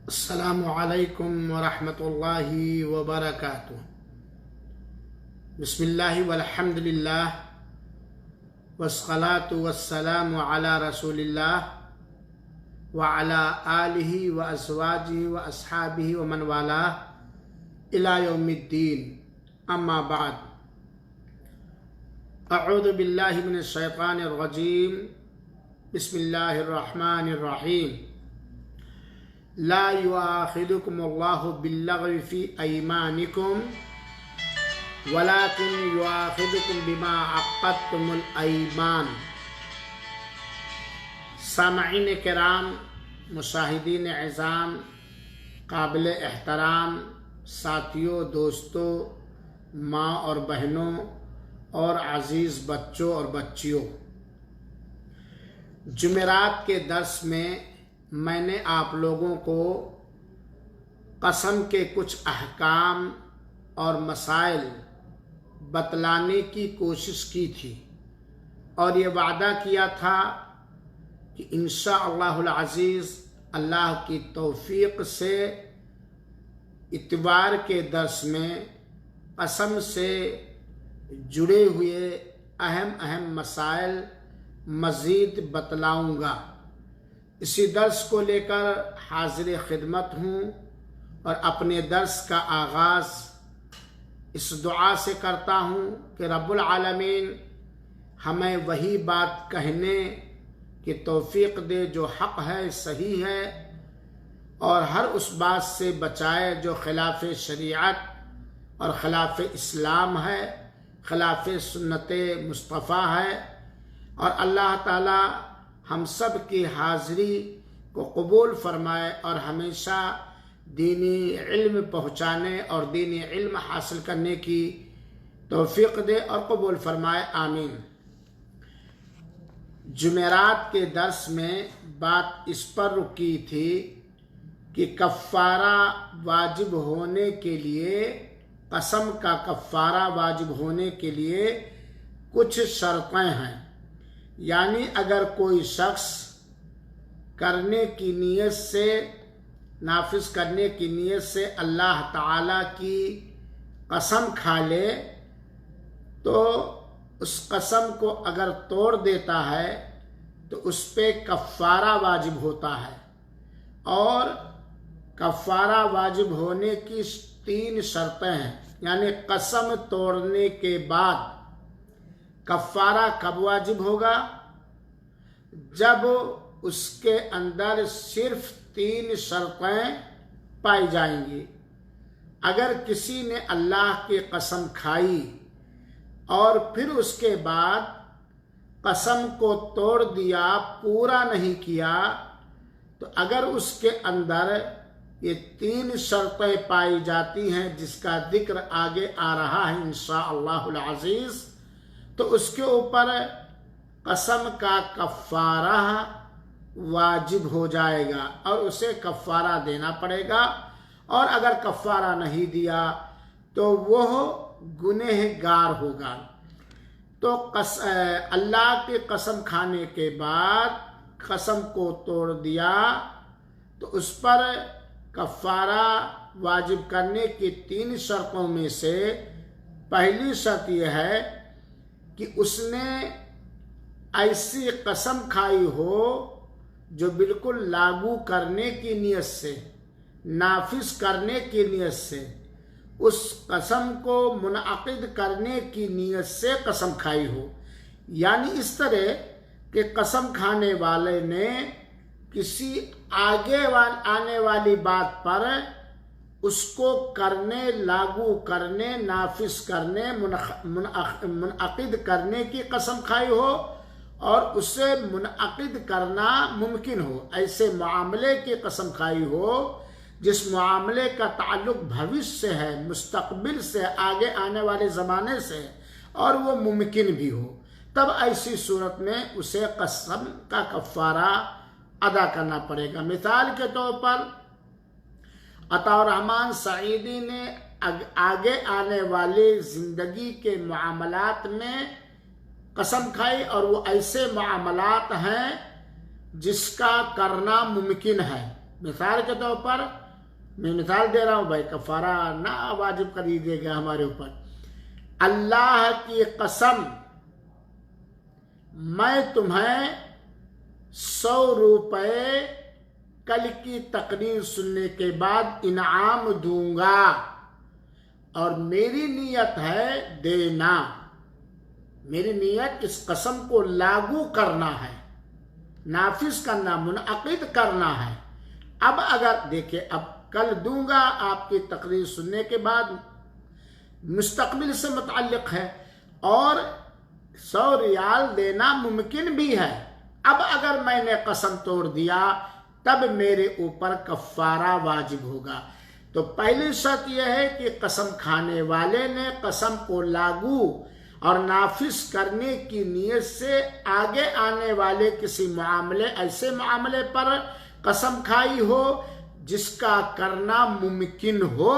अस्सलामु अलैकुम वरहमतुल्लाहि वबरकातुह। बिस्मिल्लाहि वल्हम्दुलिल्लाह वस्सलातु वस्सलामु अला रसूलिल्लाह व अला आलिहि व अज़वाजिहि व अस्हाबिहि व मन वालाह इला यौमिद्दीन। अम्मा बाद। अऊज़ु बिल्लाहि मिनश शैतानिर रजीम। बिस्मिल्लाहिर रहमानिर रहीम। ला युआखिदुकुमुल्लाहु बिल्लग़्वी फ़ी अयमानिकुम वलाकिन युआखिदुकुम बिमा अक़्क़दतुमुल अयमान। सामईन किराम, मुशाहिदीन इज़ाम, काबिल एहतराम साथियों, दोस्तों, माँ और बहनों और अज़ीज़ बच्चों और बच्चियों, जुमेरात के दर्स में मैंने आप लोगों को कसम के कुछ अहकाम और मसाइल बतलाने की कोशिश की थी और ये वादा किया था कि इंशाअल्लाहुल अज़ीज़ अल्लाह की तौफ़ीक़ से इतवार के दर्स में कसम से जुड़े हुए अहम मसाइल मज़ीद बतलाऊँगा। इसी दर्स को लेकर हाज़िर खिदमत हूँ और अपने दर्स का आगाज़ इस दुआ से करता हूँ कि रब्बुल आलमीन हमें वही बात कहने की तौफ़ीक़ दे जो हक़ है, सही है, और हर उस बात से बचाए जो खिलाफ़ शरीयत और खिलाफ़ इस्लाम है, खिलाफ़ सुन्नत मुस्तफ़ा है। और अल्लाह ताला हम सब की हाज़िरी को कबूल फरमाए और हमेशा दीनी इल्म पहुँचाने और दीनी इल्म हासिल करने की तौफ़ीक़ दे और कबूल फरमाए, आमीन। जुमेरात के दर्स में बात इस पर रुकी थी कि कफ़ारा वाजिब होने के लिए, कसम का कफ़ारा वाजिब होने के लिए कुछ शर्तें हैं। यानी अगर कोई शख्स करने की नीयत से, नाफिज करने की नीयत से अल्लाह ताला की कसम खा ले तो उस कसम को अगर तोड़ देता है तो उस पे कफ़ारा वाजिब होता है। और कफ़ारा वाजिब होने की 3 शर्तें हैं। यानी कसम तोड़ने के बाद कफ़ारा कब वाजिब होगा? जब उसके अंदर सिर्फ 3 शर्तें पाई जाएंगी। अगर किसी ने अल्लाह की कसम खाई और फिर उसके बाद कसम को तोड़ दिया, पूरा नहीं किया, तो अगर उसके अंदर ये 3 शर्तें पाई जाती हैं जिसका जिक्र आगे आ रहा है इंशाअल्लाहुल अज़ीज़, तो उसके ऊपर कसम का कफ़ारा वाजिब हो जाएगा और उसे कफ़ारा देना पड़ेगा। और अगर कफ़ारा नहीं दिया तो वह गुनहगार होगा। तो अल्लाह की कसम खाने के बाद कसम को तोड़ दिया तो उस पर कफ़ारा वाजिब करने की 3 शर्तों में से पहली शर्त यह है कि उसने ऐसी कसम खाई हो जो बिल्कुल लागू करने की नीयत से, नाफिज करने की नीयत से, उस कसम को मुनअक़िद करने की नीयत से कसम खाई हो। यानी इस तरह कि कसम खाने वाले ने किसी आने वाली बात पर उसको करने, लागू करने, नाफिज करने, मुनअक़िद करने की कसम खाई हो और उसे मुनअक़िद करना मुमकिन हो। ऐसे मामले की कसम खाई हो जिस मामले का ताल्लुक़ भविष्य से है, मुस्तक़बिल से, आगे आने वाले ज़माने से, और वो मुमकिन भी हो, तब ऐसी सूरत में उसे कसम का कफ़ारा अदा करना पड़ेगा। मिसाल के तौर पर अताउर रहमान सईदी ने आगे आने वाले ज़िंदगी के मामलात में कसम खाई और वो ऐसे मामलात हैं जिसका करना मुमकिन है। मिसाल के तौर पर मैं मिसाल दे रहा हूँ भाई, कफारा ना वाजिब कर दीजिएगा हमारे ऊपर। अल्लाह की कसम, मैं तुम्हें 100 रुपए कल की तकरीर सुनने के बाद इनाम दूंगा और मेरी नीयत है देना। मेरी नीयत इस कसम को लागू करना है, नाफिज करना, मुनअक़िद करना है। अब अगर देखिए, अब कल दूंगा आपकी तकरीर सुनने के बाद, मुस्तकबिल से मुतअल्लिक़ है और 100 रियाल देना मुमकिन भी है। अब अगर मैंने कसम तोड़ दिया तब मेरे ऊपर कफ़ारा वाजिब होगा। तो पहली शर्त यह है कि कसम खाने वाले ने कसम को लागू और नाफिज करने की नीयत से आगे आने वाले किसी मामले, ऐसे मामले पर कसम खाई हो जिसका करना मुमकिन हो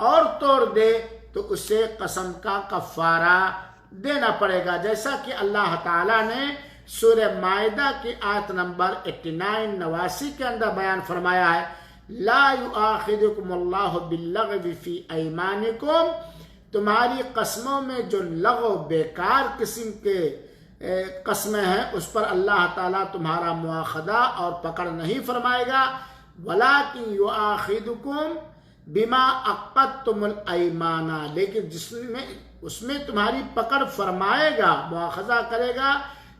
और तोड़ दे तो उसे कसम का कफ़ारा देना पड़ेगा। जैसा कि अल्लाह ताला ने सूरह माइदा की आयत नंबर 89 के अंदर बयान फरमाया है, ला युआखिदुकुमुल्लाहु बिल्लग़वी फी ऐमानिकुम, तुम्हारी कस्मों में जो लगो बेकार किस्म के कस्में हैं उस पर अल्लाह ताला तुम्हारा मुआखदा और पकड़ नहीं फरमाएगा। वलाकिन युआखिदुकुम बिमा अक़दतुमुल ऐमाना, लेकिन जिसमें उसमें तुम्हारी पकड़ फरमाएगा, मुआखजा करेगा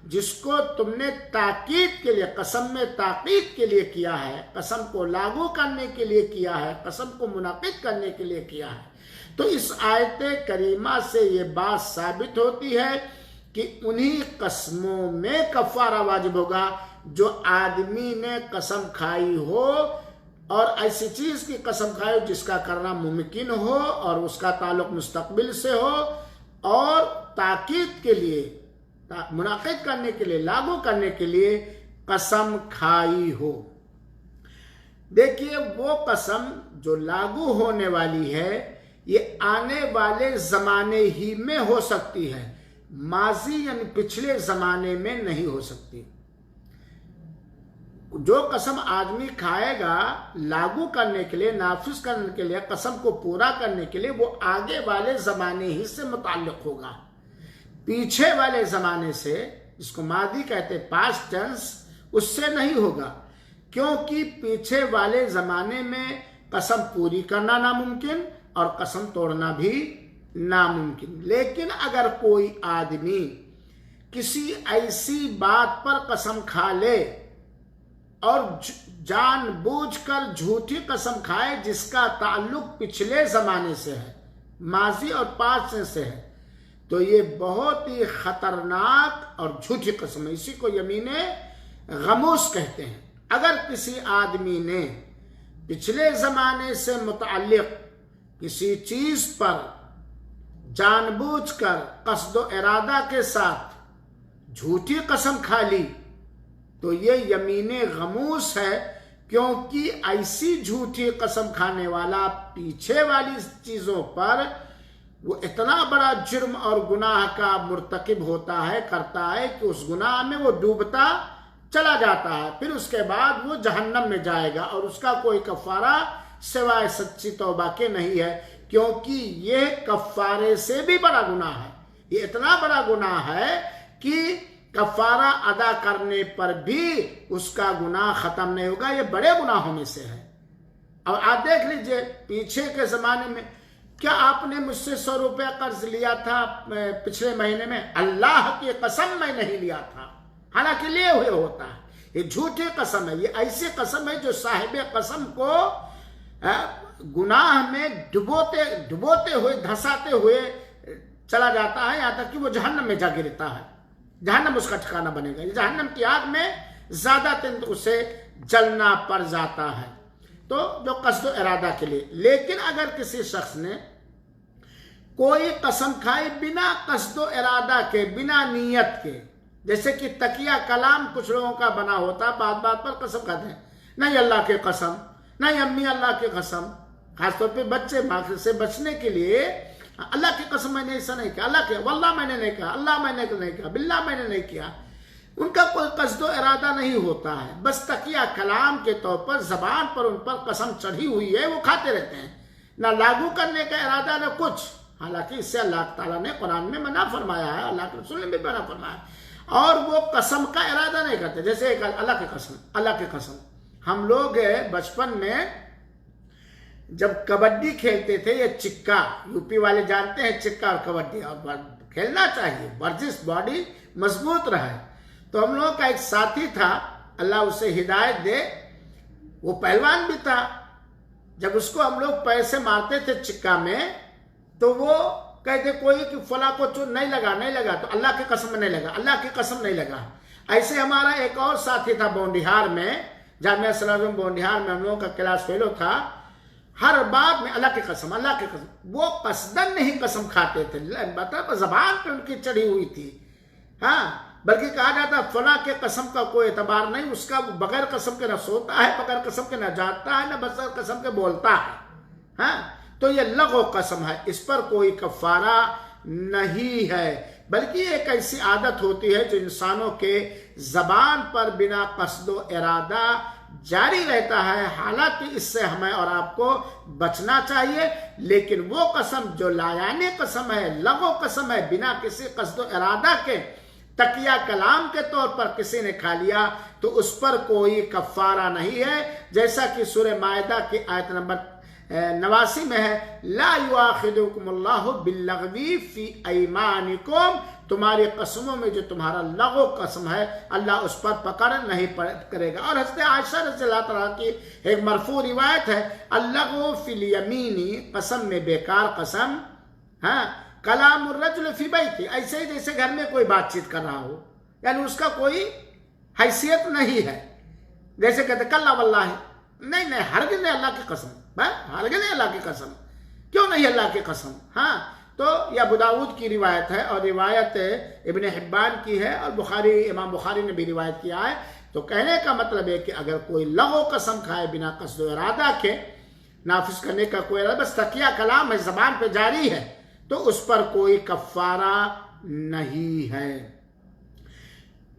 जिसको तुमने ताकीद के लिए, कसम में ताकीद के लिए किया है, कसम को लागू करने के लिए किया है, कसम को मुनाकिद करने के लिए किया है। तो इस आयत करीमा से ये बात साबित होती है कि उन्हीं कस्मों में कफ़ारा वाजिब होगा जो आदमी ने कसम खाई हो और ऐसी चीज की कसम खाई जिसका करना मुमकिन हो और उसका ताल्लुक मुस्तकबिल से हो और ताकीद के लिए, मुनाकिद करने के लिए, लागू करने के लिए कसम खाई हो। देखिए, वो कसम जो लागू होने वाली है ये आने वाले जमाने ही में हो सकती है, माजी यानी पिछले जमाने में नहीं हो सकती। जो कसम आदमी खाएगा लागू करने के लिए, नाफिज करने के लिए, कसम को पूरा करने के लिए, वो आगे वाले जमाने ही से मुताल्लिक होगा, पीछे वाले जमाने से, जिसको मादी कहते पास्ट टेंस, उससे नहीं होगा। क्योंकि पीछे वाले जमाने में कसम पूरी करना नामुमकिन और कसम तोड़ना भी नामुमकिन। लेकिन अगर कोई आदमी किसी ऐसी बात पर कसम खा ले और जानबूझकर झूठी कसम खाए जिसका ताल्लुक पिछले जमाने से है, माजी और पास्ट से है, तो ये बहुत ही खतरनाक और झूठी कसम है। इसी को यमीने गमूस कहते हैं। अगर किसी आदमी ने पिछले जमाने से मुताल्लिक किसी चीज पर जानबूझकर कस्दो इरादा के साथ झूठी कसम खा ली तो ये यमीने गमूस है, क्योंकि ऐसी झूठी कसम खाने वाला पीछे वाली चीजों पर वो इतना बड़ा जुर्म और गुनाह का मुर्तकिब होता है, करता है कि उस गुनाह में वो डूबता चला जाता है। फिर उसके बाद वो जहन्नम में जाएगा और उसका कोई कफ़ारा सिवाय सच्ची तौबा के नहीं है, क्योंकि ये कफ़ारे से भी बड़ा गुनाह है। ये इतना बड़ा गुनाह है कि कफ़ारा अदा करने पर भी उसका गुनाह खत्म नहीं होगा। ये बड़े गुनाहों में से है। अब आप देख लीजिए, पीछे के जमाने में क्या आपने मुझसे 100 रुपया कर्ज लिया था पिछले महीने में? अल्लाह की कसम मैं नहीं लिया था, हालांकि लिए हुए होता है। ये झूठी कसम है। ये ऐसी कसम है जो साहिब कसम को गुनाह में डुबोते हुए, धंसाते हुए चला जाता है, यहां तक कि वो जहन्नम में जा गिरता है। जहन्नम उसका ठिकाना बनेगा। जहन्नम की आग में ज्यादा दिन उसे जलना पड़ जाता है। तो जो कस्दो इरादा के लिए। लेकिन अगर किसी शख्स ने कोई कसम खाई बिना कस्दो इरादा के, बिना नीयत के, जैसे कि तकिया कलाम कुछ लोगों का बना होता, बात बात पर कसम खाते हैं, नहीं अल्लाह की कसम, नहीं अम्मी अल्लाह की कसम। खासतौर पे बच्चे माँ से बचने के लिए अल्लाह की कसम मैंने ऐसा नहीं किया, अल्लाह के वल्लाह मैंने नहीं कहा, अल्लाह मैंने नहीं कहा, बिल्लाह मैंने नहीं किया। उनका कोई कसदो इरादा नहीं होता है, बस तकिया कलाम के तौर पर जबान पर उन पर कसम चढ़ी हुई है, वो खाते रहते हैं, ना लागू करने का इरादा ना कुछ। हालांकि इससे अल्लाह ताला ने कुरान में मना फरमाया है, अल्लाह के रसूल ने भी मना फरमाया, और वो कसम का इरादा नहीं करते। जैसे एक अल्लाह की कसम, हम लोग बचपन में जब कबड्डी खेलते थे, ये चिक्का, यूपी वाले जानते हैं चिक्का और कबड्डी, और खेलना चाहिए, वर्जिश, बॉडी मजबूत रहे। तो हम लोग का एक साथी था, अल्लाह उसे हिदायत दे, वो पहलवान भी था। जब उसको हम लोग पैर से मारते थे चिक्का में, तो वो कहते कोई कि फला को चोट नहीं लगा, तो अल्लाह की कसम नहीं लगा, अल्लाह की कसम नहीं लगा। ऐसे हमारा एक और साथी था बौंडिहार में, जामिया सलाम बौंडिहार में हम लोगों का क्लास फेलो था, हर बात में अल्लाह की कसम, अल्लाह की कसम। वो कसदन नहीं कसम खाते थे, मतलब जबान पे उनकी चढ़ी हुई थी। हाँ, बल्कि कहा जाता फला के कसम का कोई एतबार नहीं, उसका बगैर कसम के न सोता है, बगैर कसम के न जाता है, न बगैर कसम के बोलता है। हाँ, तो ये लगो कसम है, इस पर कोई कफारा नहीं है, बल्कि एक ऐसी आदत होती है जो इंसानों के जबान पर बिना कसदो इरादा जारी रहता है। हालांकि इससे हमें और आपको बचना चाहिए, लेकिन वो कसम जो लायाने कसम है, लगो कसम है, बिना किसी कसदो इरादा के तकिया कलाम के तौर पर किसी ने खा लिया, तो उस पर कोई कफारा नहीं है। जैसा कि सूरह मायदा की आयत नंबर 89 में है, ला युआखिदुकुमुल्लाहु बिल्लग़वी फी अयमानिकुम, तुम्हारी कसमों में जो तुम्हारा लगो कसम है, अल्लाह उस पर पकड़ नहीं करेगा। और हज़रत आयशा रज़ियल्लाहु तआला की एक मरफू रिवायत है, अल्लग़ु फिल यमीनी, कसम में बेकार कसम, हाँ, कलामुर रजुल फी बैती, ऐसे ही जैसे घर में कोई बातचीत कर रहा हो, यानी उसका कोई हैसियत नहीं है। जैसे कहते कल्ला वल्लाही, नहीं हरगिज़ नहीं अल्लाह की कसम, हरगिज़ नहीं अल्लाह की कसम, क्यों नहीं अल्लाह की कसम। हाँ, तो यह अबू दाऊद की रिवायत है, और रिवायत इब्न हिब्बान की है, और बुखारी, इमाम बुखारी ने भी रिवायत किया है। तो कहने का मतलब है कि अगर कोई लगो कसम खाए बिना कसदो इरादा के, नाफिज करने का कोई इरादा, बस तकिया कलाम है, जबान पे जारी है, तो उस पर कोई कफारा नहीं है।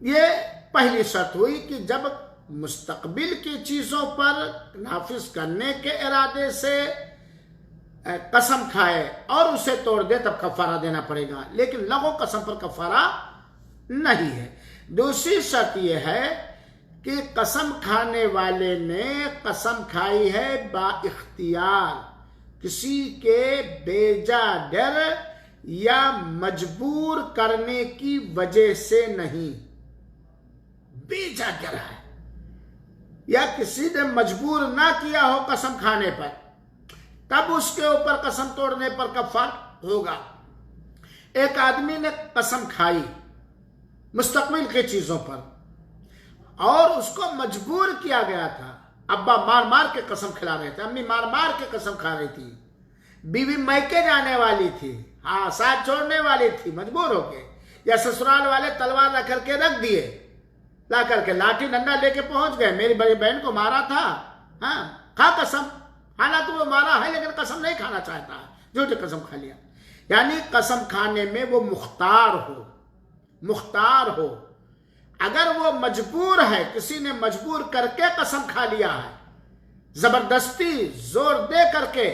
ये पहली शर्त हुई कि जब मुस्तकबिल की चीजों पर नाफिज करने के इरादे से कसम खाए और उसे तोड़ दे, तब कफारा देना पड़ेगा, लेकिन लगो कसम पर कफारा नहीं है। दूसरी शर्त यह है कि कसम खाने वाले ने कसम खाई है बाइख्तियार, किसी के बेजा डर या मजबूर करने की वजह से नहीं। बेजा डर है या किसी ने मजबूर ना किया हो कसम खाने पर, तब उसके ऊपर कसम तोड़ने पर कफार होगा। एक आदमी ने कसम खाई मुस्तकबिल की चीजों पर, और उसको मजबूर किया गया था। अब्बा मार मार के कसम खिला रहे थे, अम्मी मार मार के कसम खा रही थी, बीवी मैके जाने वाली थी, हाँ साथ छोड़ने वाली थी मजबूर होके, या ससुराल वाले तलवार ला करके रख दिए, ला करके लाठी डंडा लेके पहुंच गए, मेरी बड़ी बहन को मारा था, हाँ खा कसम, हालांकि वो मारा है लेकिन कसम नहीं खाना चाहता है, झूठी कसम खा लिया। यानी कसम खाने में वो मुख्तार हो। अगर वो मजबूर है, किसी ने मजबूर करके कसम खा लिया है, जबरदस्ती जोर दे करके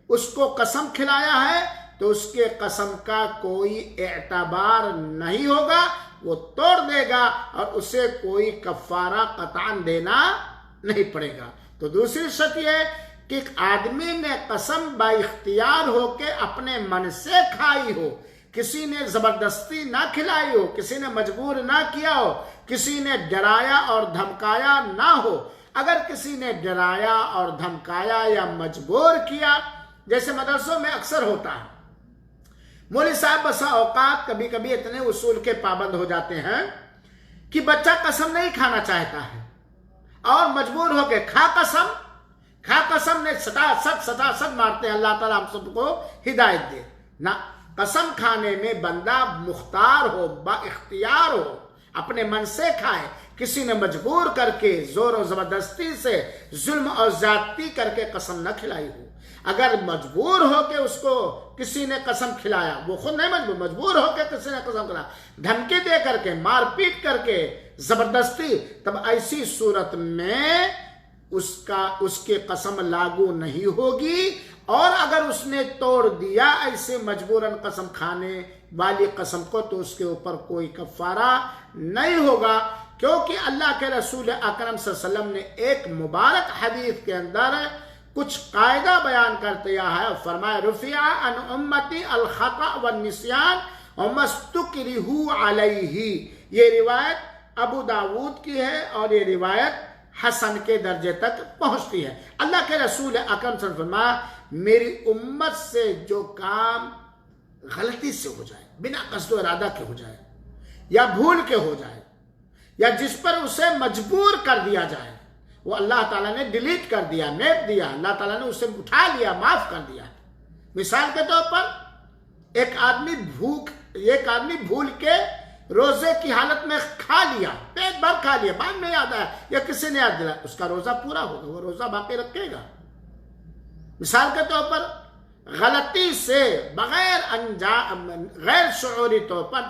उसको कसम खिलाया है, तो उसके कसम का कोई एतबार नहीं होगा, वो तोड़ देगा और उसे कोई कफारा कतान देना नहीं पड़ेगा। तो दूसरी शर्त यह कि आदमी ने कसम बाइख्तियार होके अपने मन से खाई हो, किसी ने जबरदस्ती ना खिलाई हो, किसी ने मजबूर ना किया हो, किसी ने डराया और धमकाया ना हो। अगर किसी ने डराया और धमकाया या मजबूर किया, जैसे मदरसों में अक्सर होता है, मौलवी साहब बसा औकात कभी कभी इतने उसूल के पाबंद हो जाते हैं कि बच्चा कसम नहीं खाना चाहता है और मजबूर होके खा कसम ने सटा मारते हैं। अल्लाह ताला हम सबको हिदायत दे ना। कसम खाने में बंदा मुख्तार हो, बाइख्तियार हो, अपने मन से खाए, किसी ने मजबूर करके जोर और जबरदस्ती से जुल्म और ज्यादती करके कसम न खिलाई हो। अगर मजबूर होके उसको किसी ने कसम खिलाया, वो खुद नहीं मजबूर होके किसी ने कसम खिलाया, धमकी दे करके, मारपीट करके, जबरदस्ती, तब ऐसी सूरत में उसके कसम लागू नहीं होगी। और अगर उसने तोड़ दिया ऐसे मजबूरन कसम खाने वाली कसम को, तो उसके ऊपर कोई कफारा नहीं होगा, क्योंकि अल्लाह के रसूल अकरम सल्लल्लाहु अलैहि वसल्लम ने एक मुबारक हदीस के अंदर कुछ कायदा बयान करते है। फरमाया रुफिया अन उम्मती अल खता व निस्यान व मस्तुकरिहु अलैहि। ये रिवायत अबू दाऊद की है और ये रिवायत हसन के दर्जे तक पहुंचती है। अल्लाह के रसूल अकरम सल्लल्लाहु अलैहि वसल्लम फरमाया, मेरी उम्मत से जो काम गलती से हो जाए, बिना कस्दो इरादा के हो जाए, या भूल के हो जाए, या जिस पर उसे मजबूर कर दिया जाए, वो अल्लाह ताला ने डिलीट कर दिया, मेट दिया, अल्लाह ताला ने उसे उठा लिया, माफ कर दिया। मिसाल के तौर पर एक आदमी भूल के रोजे की हालत में खा लिया, पेट भर खा लिया, बाद में याद आया या किसी ने याद दिलाया, उसका रोजा पूरा होगा, वो रोजा बाकी रखेगा। मिसाल के तौर पर गलती से गैर शऊरी तौर पर,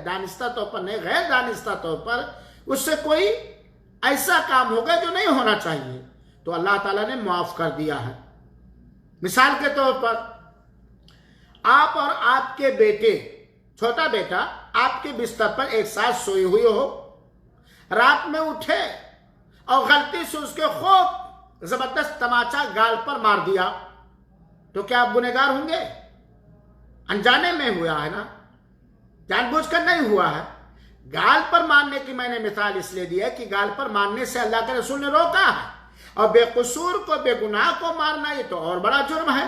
दानिस्ता तौर पर नहीं, गैर दानिस्ता तौर पर उससे कोई ऐसा काम होगा जो नहीं होना चाहिए, तो अल्लाह ताला ने माफ कर दिया है। मिसाल के तौर पर आप और आपके बेटे, छोटा बेटा आपके बिस्तर पर एक साथ सोई हुई हो, रात में उठे और गलती से उसके खूब जबरदस्त तमाचा गाल पर मार दिया, तो क्या आप गुनहगार होंगे? अनजाने में हुआ है ना, जानबूझकर नहीं हुआ है। गाल पर मारने की मैंने मिसाल इसलिए दी है कि गाल पर मारने से अल्लाह के रसूल ने रोका है, और बेकसूर को, बेगुनाह को मारना ये तो और बड़ा जुर्म है,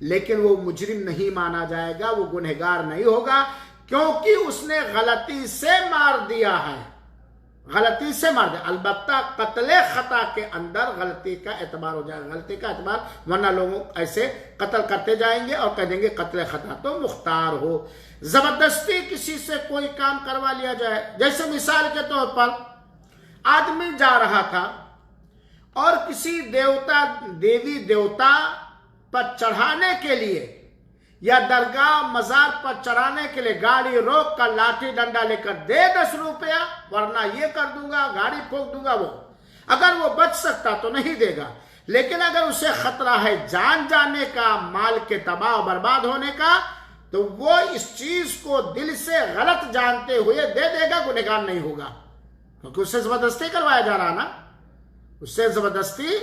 लेकिन वो मुजरिम नहीं माना जाएगा, वो गुनहगार नहीं होगा, क्योंकि उसने गलती से मार दिया है, गलती से मार दिया। अलबत्ता कत्ले खता के अंदर गलती का एतबार हो जाएगा, गलती का एतबार, वरना लोग ऐसे कत्ल करते जाएंगे और कह देंगे कत्ले खता तो मुख्तार हो। जबरदस्ती किसी से कोई काम करवा लिया जाए, जैसे मिसाल के तौर पर आदमी जा रहा था और किसी देवी देवता पर चढ़ाने के लिए या दरगाह मजार पर चढ़ाने के लिए गाड़ी रोक कर लाठी डंडा लेकर दे 10 रुपया, वरना ये कर दूंगा, गाड़ी ठोक दूंगा, वो अगर वो बच सकता तो नहीं देगा, लेकिन अगर उसे खतरा है जान जाने का, माल के तबाह बर्बाद होने का, तो वो इस चीज को दिल से गलत जानते हुए दे देगा, गुनहगार नहीं होगा, क्योंकि उससे जबरदस्ती करवाया जा रहा ना, उससे जबरदस्ती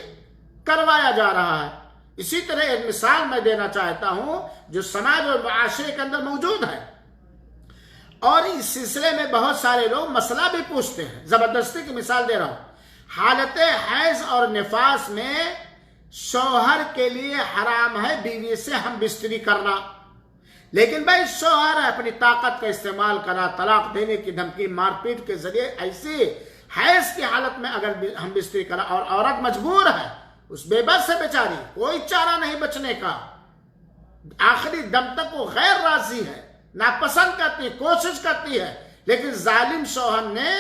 करवाया जा रहा है। इसी तरह एक मिसाल मैं देना चाहता हूं जो समाज और माशरे के अंदर मौजूद है, और इस सिलसिले में बहुत सारे लोग मसला भी पूछते हैं। जबरदस्ती की मिसाल दे रहा हूं। हालत हैज और निफास में शौहर के लिए हराम है बीवी से हम बिस्तरी करना, लेकिन भाई शौहर अपनी ताकत का इस्तेमाल करा, तलाक देने की धमकी, मारपीट के जरिए ऐसी हैज की हालत में अगर हम बिस्तरी करा, और औरत मजबूर है, उस बेबस से बेचारी, कोई चारा नहीं बचने का, आखिरी दम तक वो गैर राजी है, नापसंद करती, कोशिश करती है, लेकिन जालिम शौहर ने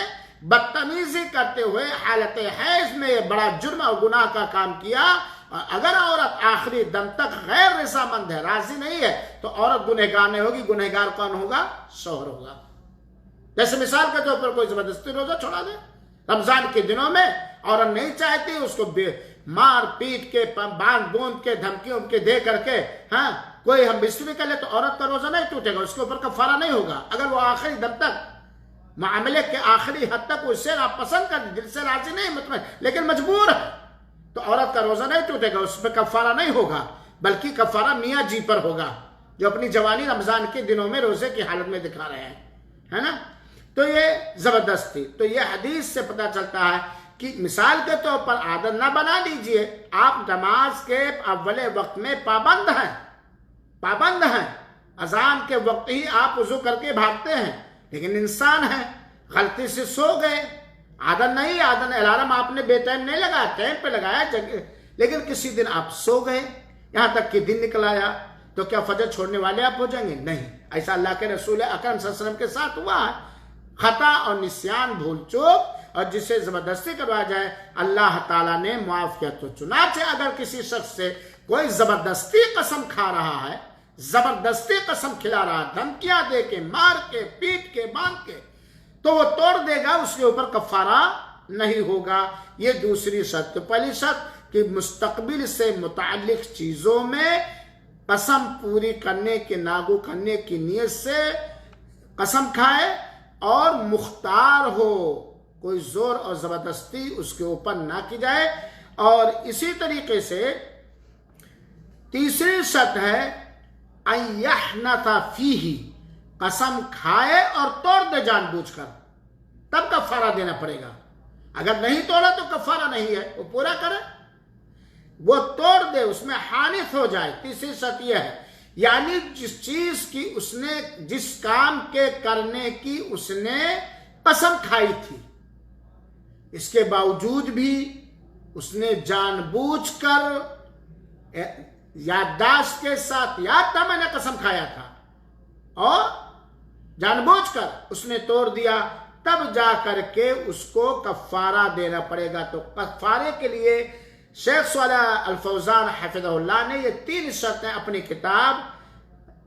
बदतमीजी करते हुए हालत हैज में बड़ा जुर्म और गुनाह का काम किया। अगर औरत आखिरी दम तक गैर रजामंद है, राजी नहीं है, तो औरत गुनहगार नहीं होगी। गुनहगार कौन होगा? शौहर होगा। जैसे मिसाल के तौर पर कोई जबरदस्ती रोजा छोड़ा दे, रमजान के दिनों में औरत नहीं चाहती, उसको मार पीट के, बांध बूंद के, धमकी उनके दे करके, हाँ, कोई हम बिस्तरी कर ले, तो औरत का रोजा नहीं टूटेगा, उसके ऊपर कफारा नहीं होगा। अगर वो आखिरी दम तक, मामले के आखिरी हद तक उससे नापसंद कर, दिल से राजी नहीं, मतलब लेकिन मजबूर है, तो औरत का रोजा नहीं टूटेगा, उस पर कफारा नहीं होगा, बल्कि कफारा मियाँ जी पर होगा, जो अपनी जवानी रमजान के दिनों में रोजे की हालत में दिखा रहे हैं, है ना। तो ये जबरदस्ती, तो ये हदीस से पता चलता है कि मिसाल के तौर पर आदत ना बना लीजिए, आप नमाज के अव्वले वक्त में पाबंद हैं, अजान के वक्त ही आप वुजू करके भागते हैं, लेकिन इंसान है, गलती से सो गए, आदत नहीं, अलार्म आपने बेटाइम नहीं लगाया, टाइम पे लगाया, लेकिन किसी दिन आप सो गए, यहां तक कि दिन निकल आया, तो क्या फजर छोड़ने वाले आप हो जाएंगे? नहीं। ऐसा अल्लाह के रसूल अकरम सल्लल्लाहु अलैहि वसल्लम के साथ हुआ है। खता और निस्यान, भूल चूक और जिसे जबरदस्ती करवाया जाए अल्लाह ताला ने माफ किया। तो चुनाचे अगर किसी शख्स से कोई जबरदस्ती कसम खा रहा है, जबरदस्ती कसम खिला रहा है, धमकियां दे के, मार के, पीट के, बांध के, तो वो तोड़ देगा, उसके ऊपर कफारा नहीं होगा। ये दूसरी शर्त। तो पहली शर्त कि मुस्तकबिल से मुताल्लिक चीजों में कसम पूरी करने के, नागू करने की नीयत से कसम खाए और मुख्तार हो, कोई जोर और जबरदस्ती उसके ऊपर ना की जाए। और इसी तरीके से तीसरी शर्त है अयहनता फीही, कसम खाए और तोड़ दे जानबूझकर, तब कफारा देना पड़ेगा। अगर नहीं तोड़ा तो कफारा नहीं है, वो पूरा करे, वो तोड़ दे, उसमें हानिस हो जाए। तीसरी शर्त यह है, यानी जिस चीज की उसने, जिस काम के करने की उसने कसम खाई थी, इसके बावजूद भी उसने जानबूझकर याददाश्त के साथ, याद था मैंने कसम खाया था, और जानबूझकर उसने तोड़ दिया, तब जा करके उसको कफारा देना पड़ेगा। तो कफारे के लिए शेख सालेह अल फौजान हफिज़हुल्लाह ने ये 3 शर्तें अपनी किताब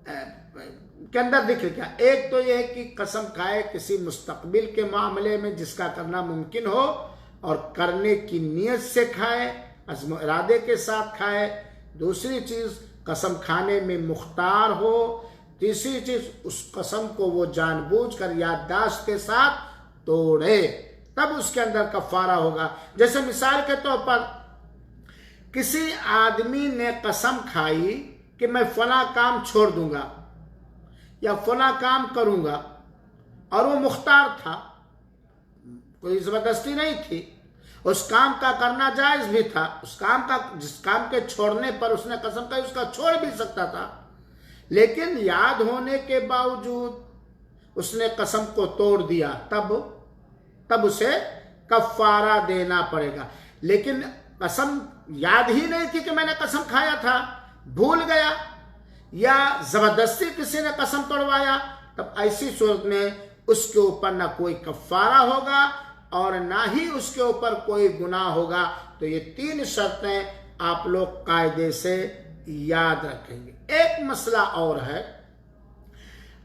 के अंदर जिक्र किया। एक तो यह है कि कसम खाए किसी मुस्तकबिल के मामले में जिसका करना मुमकिन हो, और करने की नीयत से खाए, अज़्म इरादे के साथ खाए। दूसरी चीज, कसम खाने में मुख्तार हो। तीसरी चीज, उस कसम को वो जानबूझकर याददाश्त के साथ तोड़े, तब उसके अंदर कफारा होगा। जैसे मिसाल के तौर पर किसी आदमी ने कसम खाई कि मैं फला काम छोड़ दूंगा या फला काम करूंगा, और वो मुख्तार था, कोई जबरदस्ती नहीं थी, उस काम का करना जायज भी था, उस काम का, जिस काम के छोड़ने पर उसने कसम खाई उसका छोड़ भी सकता था, लेकिन याद होने के बावजूद उसने कसम को तोड़ दिया, तब उसे कफारा देना पड़ेगा। लेकिन कसम याद ही नहीं थी कि मैंने कसम खाया था, भूल गया, या जबरदस्ती किसी ने कसम तोड़वाया, तब ऐसी सूरत में उसके ऊपर ना कोई कफारा होगा और ना ही उसके ऊपर कोई गुनाह होगा। तो ये 3 शर्तें आप लोग कायदे से याद रखेंगे। एक मसला और है,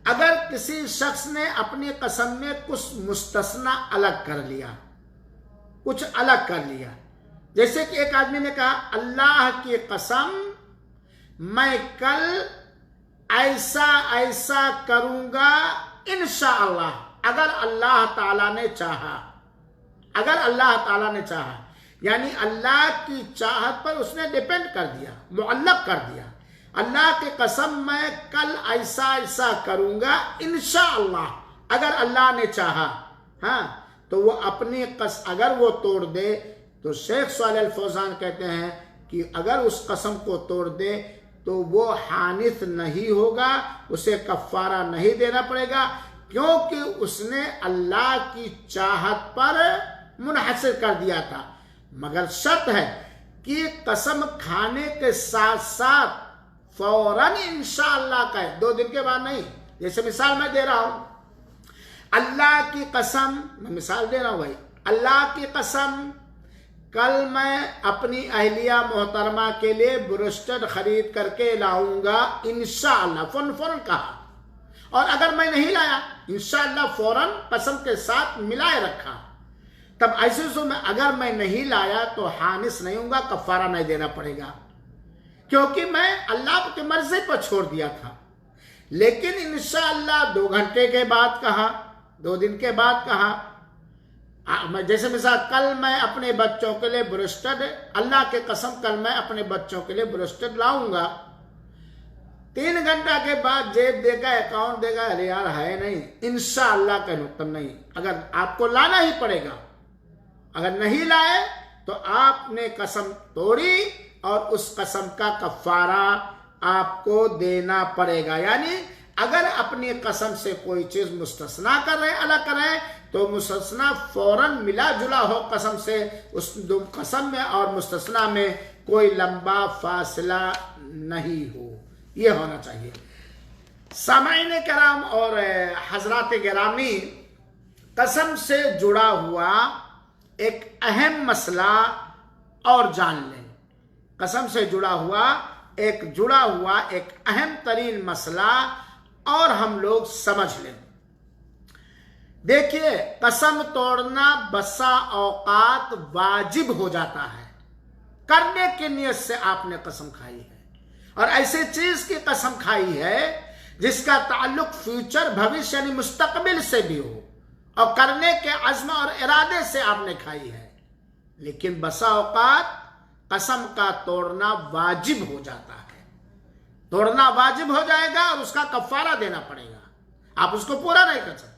अगर किसी शख्स ने अपनी कसम में कुछ मुस्तस्ना अलग कर लिया, कुछ अलग कर लिया, जैसे कि एक आदमी ने कहा अल्लाह की कसम मैं कल ऐसा ऐसा करूंगा इंशाअल्लाह, अगर अल्लाह ताला ने चाहा, अगर अल्लाह ताला ने चाहा, यानी अल्लाह की चाहत पर उसने डिपेंड कर दिया, मुअल्लक कर दिया। अल्लाह की कसम मैं कल ऐसा ऐसा करूंगा इंशाअल्लाह, अगर अल्लाह ने चाहा। हाँ, तो वो अपनी अगर वो तोड़ दे, तो शेख सालेह अल फौजान कहते हैं कि अगर उस कसम को तोड़ दे तो वो हानिस नहीं होगा, उसे कफारा नहीं देना पड़ेगा, क्योंकि उसने अल्लाह की चाहत पर मुनहसर कर दिया था। मगर शर्त है कि कसम खाने के साथ साथ फौरन इंशाअल्लाह का है, 2 दिन के बाद नहीं। जैसे मिसाल मैं दे रहा हूं, अल्लाह की कसम, मैं मिसाल दे रहा हूं भाई, अल्लाह की कसम कल मैं अपनी अहलिया मोहतरमा के लिए ब्रोस्टेड खरीद करके लाऊंगा इंशाअल्लाह, फौरन कहा, और अगर मैं नहीं लाया, इंशाअल्लाह फौरन कसम के साथ मिलाए रखा, तब ऐसे में अगर मैं नहीं लाया तो हानिस नहीं होगा, कफारा नहीं देना पड़ेगा, क्योंकि मैं अल्लाह की मर्जी पर छोड़ दिया था। लेकिन इंशाअल्लाह 2 घंटे के बाद कहा, 2 दिन के बाद कहा, जैसे मिसाल कल मैं अपने बच्चों के लिए ब्रोस्टेड, अल्लाह के कसम कल मैं अपने बच्चों के लिए ब्रोस्टेड लाऊंगा, 3 घंटा के बाद जेब देगा, अकाउंट देगा, अरे यार है नहीं, इंशाअल्लाह का मतलब नहीं, अगर आपको लाना ही पड़ेगा, अगर नहीं लाए तो आपने कसम तोड़ी और उस कसम का कफारा आपको देना पड़ेगा। यानी अगर अपनी कसम से कोई चीज मुस्तस्ना कर रहे, अलग कर रहे, तो मुस्तस्ना फौरन मिला जुला हो कसम से, उस कसम में और मुस्तस्ना में कोई लंबा फासला नहीं हो, ये होना चाहिए। सामाईन कराम और हजरात गिरामी, कसम से जुड़ा हुआ एक अहम मसला और जान लें। कसम से जुड़ा हुआ एक अहम तरीन मसला और हम लोग समझ लें। देखिए, कसम तोड़ना बसा औकात वाजिब हो जाता है, करने की नियत से आपने कसम खाई है, और ऐसी चीज की कसम खाई है जिसका ताल्लुक फ्यूचर, भविष्य यानी मुस्तकबिल से भी हो, और करने के अज़्म और इरादे से आपने खाई है। लेकिन बसा औकात कसम का तोड़ना वाजिब हो जाता है, तोड़ना वाजिब हो जाएगा और उसका कफारा देना पड़ेगा, आप उसको पूरा नहीं कर सकते।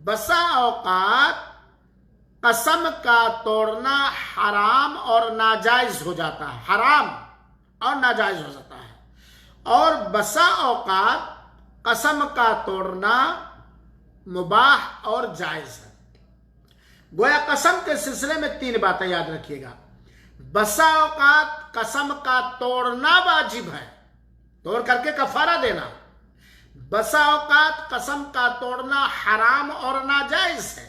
बसा औकात कसम का तोड़ना हराम और नाजायज हो जाता है, हराम और नाजायज हो जाता है, और बसा औकात कसम का तोड़ना मुबाह और जायज है। गोया कसम के सिलसिले में 3 बातें याद रखिएगा। बसा औकात कसम का तोड़ना वाजिब है, तोड़ करके कफारा देना। बसा औकात कसम का तोड़ना हराम और नाजायज है,